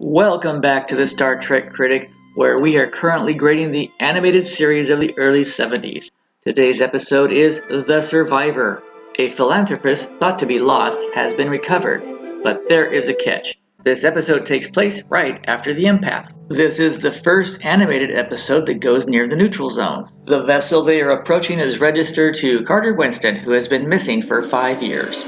Welcome back to the Star Trek Critic, where we are currently grading the animated series of the early 70s. Today's episode is The Survivor. A philanthropist thought to be lost has been recovered, but there is a catch. This episode takes place right after the empath. This is the first animated episode that goes near the neutral zone. The vessel they are approaching is registered to Carter Winston, who has been missing for 5 years.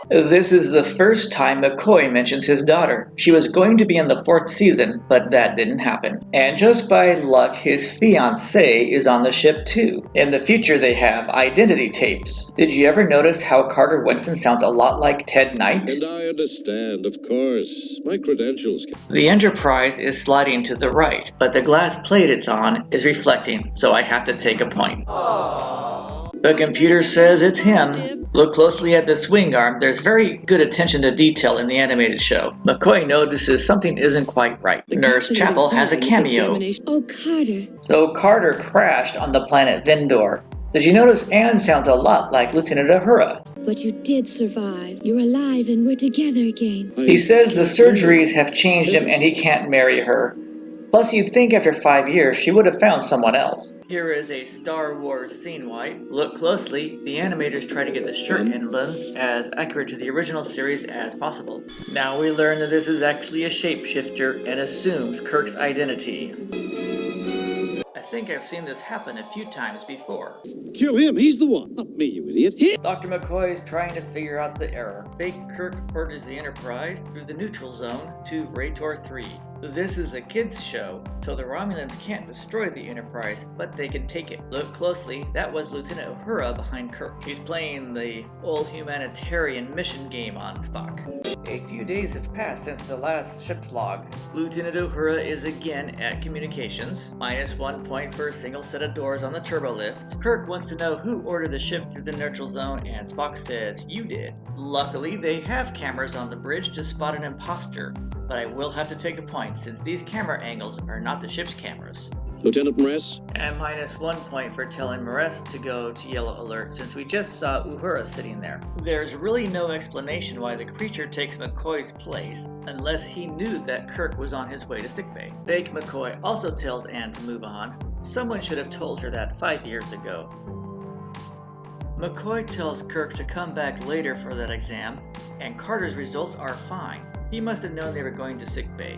This is the first time McCoy mentions his daughter. She was going to be in the 4th season, but that didn't happen. And just by luck, his fiancée is on the ship too. In the future, they have identity tapes. Did you ever notice how Carter Winston sounds a lot like Ted Knight? And I understand, of course. My credentials. The Enterprise is sliding to the right, but the glass plate it's on is reflecting, so I have to take a point. The computer says it's him. Look closely at the swing arm. There's very good attention to detail in the animated show. McCoy notices something isn't quite right. Nurse Chapel has a cameo. Oh, Carter. So Carter crashed on the planet Vendor. Did you notice Anne sounds a lot like Lieutenant Uhura? But you did survive. You're alive and we're together again. He says the surgeries have changed him and he can't marry her. Plus, you'd think after 5 years she would have found someone else. Here is a Star Wars scene wipe. Look closely. The animators try to get the shirt emblems as accurate to the original series as possible. Now we learn that this is actually a shapeshifter and assumes Kirk's identity. I think I've seen this happen a few times before. Kill him, he's the one. Not me, you idiot. Him! Dr. McCoy is trying to figure out the error. Fake Kirk urges the Enterprise through the neutral zone to Rator 3. This is a kids show, so the Romulans can't destroy the Enterprise, but they can take it. Look closely, that was Lieutenant Uhura behind Kirk. He's playing the old humanitarian mission game on Spock. A few days have passed since the last ship's log. Lieutenant Uhura is again at communications. -1 point for a single set of doors on the turbo lift. Kirk wants to know who ordered the ship through the neutral zone, and Spock says, "You did." Luckily, they have cameras on the bridge to spot an impostor, but I will have to take a point since these camera angles are not the ship's cameras. Lieutenant Morris? And -1 point for telling Morris to go to yellow alert since we just saw Uhura sitting there. There's really no explanation why the creature takes McCoy's place unless he knew that Kirk was on his way to sickbay. Fake McCoy also tells Anne to move on. Someone should have told her that 5 years ago. McCoy tells Kirk to come back later for that exam, and Carter's results are fine. He must have known they were going to sickbay.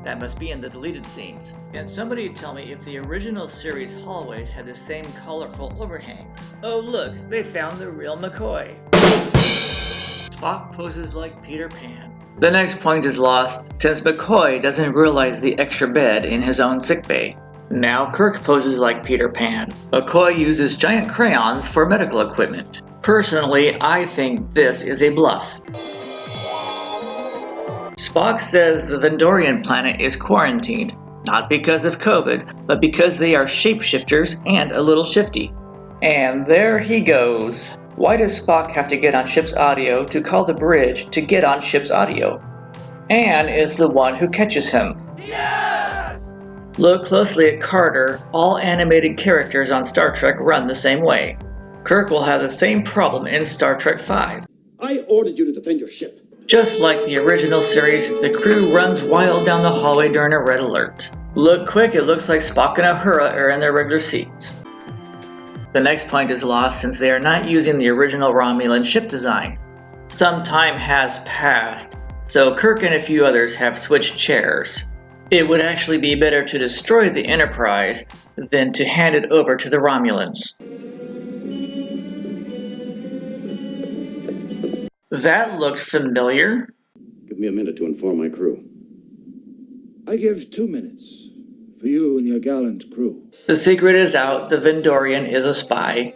That must be in the deleted scenes. Can somebody tell me if the original series hallways had the same colorful overhangs? Oh look, they found the real McCoy. Spock poses like Peter Pan. The next point is lost since McCoy doesn't realize the extra bed in his own sickbay. Now Kirk poses like Peter Pan. McCoy uses giant crayons for medical equipment. Personally, I think this is a bluff. Spock says the Vendorian planet is quarantined, not because of COVID, but because they are shapeshifters and a little shifty. And there he goes. Why does Spock have to get on ship's audio to call the bridge to get on ship's audio? Anne is the one who catches him. Yes! Look closely at Carter. All animated characters on Star Trek run the same way. Kirk will have the same problem in Star Trek V. I ordered you to defend your ship. Just like the original series, the crew runs wild down the hallway during a red alert. Look quick, it looks like Spock and Uhura are in their regular seats. The next point is lost since they are not using the original Romulan ship design. Some time has passed, so Kirk and a few others have switched chairs. It would actually be better to destroy the Enterprise than to hand it over to the Romulans. That looked familiar. Give me a minute to inform my crew. I give 2 minutes for you and your gallant crew. The secret is out. The Vendorian is a spy.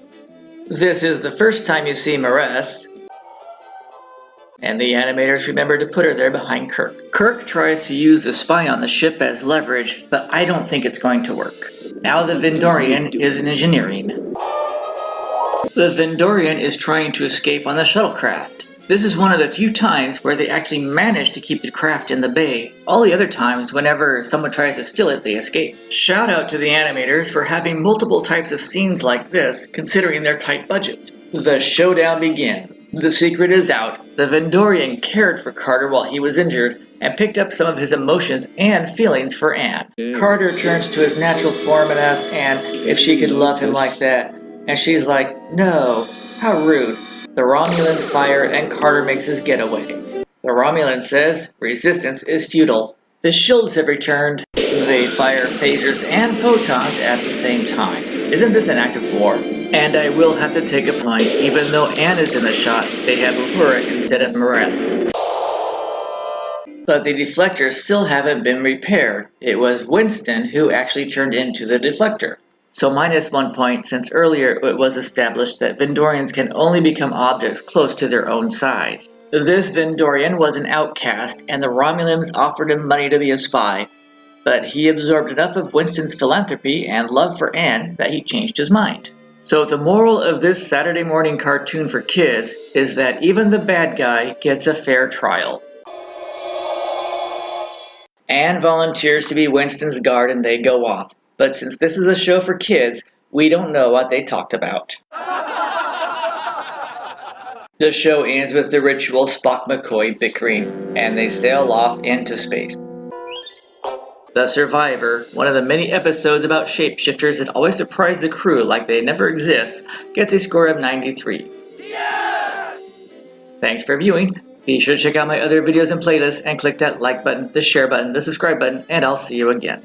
This is the first time you see Morris. And the animators remember to put her there behind Kirk. Kirk tries to use the spy on the ship as leverage, but I don't think it's going to work. Now the Vendorian is in engineering. The Vendorian is trying to escape on the shuttlecraft. This is one of the few times where they actually manage to keep the craft in the bay. All the other times, whenever someone tries to steal it, they escape. Shout out to the animators for having multiple types of scenes like this, considering their tight budget. The showdown begins. The secret is out. The Vendorian cared for Carter while he was injured and picked up some of his emotions and feelings for Anne. Carter turns to his natural form and asks Anne if she could love him like that, and she's like, "No, how rude." The Romulans fire and Carter makes his getaway. The Romulan says resistance is futile. The shields have returned. They fire phasers and photons at the same time. Isn't this an act of war? And I will have to take a point, even though Anne is in the shot, they have Uhura instead of Mareth. But the deflectors still haven't been repaired. It was Winston who actually turned into the deflector. So minus 1 point, since earlier it was established that Vendorians can only become objects close to their own size. This Vendorian was an outcast, and the Romulans offered him money to be a spy. But he absorbed enough of Winston's philanthropy and love for Anne that he changed his mind. So the moral of this Saturday morning cartoon for kids is that even the bad guy gets a fair trial. Anne volunteers to be Winston's guard and they go off. But since this is a show for kids, we don't know what they talked about. The show ends with the ritual Spock-McCoy bickering, and they sail off into space. The Survivor, one of the many episodes about shapeshifters that always surprise the crew like they never exist, gets a score of 93. Yes! Thanks for viewing. Be sure to check out my other videos and playlists and click that like button, the share button, the subscribe button, and I'll see you again.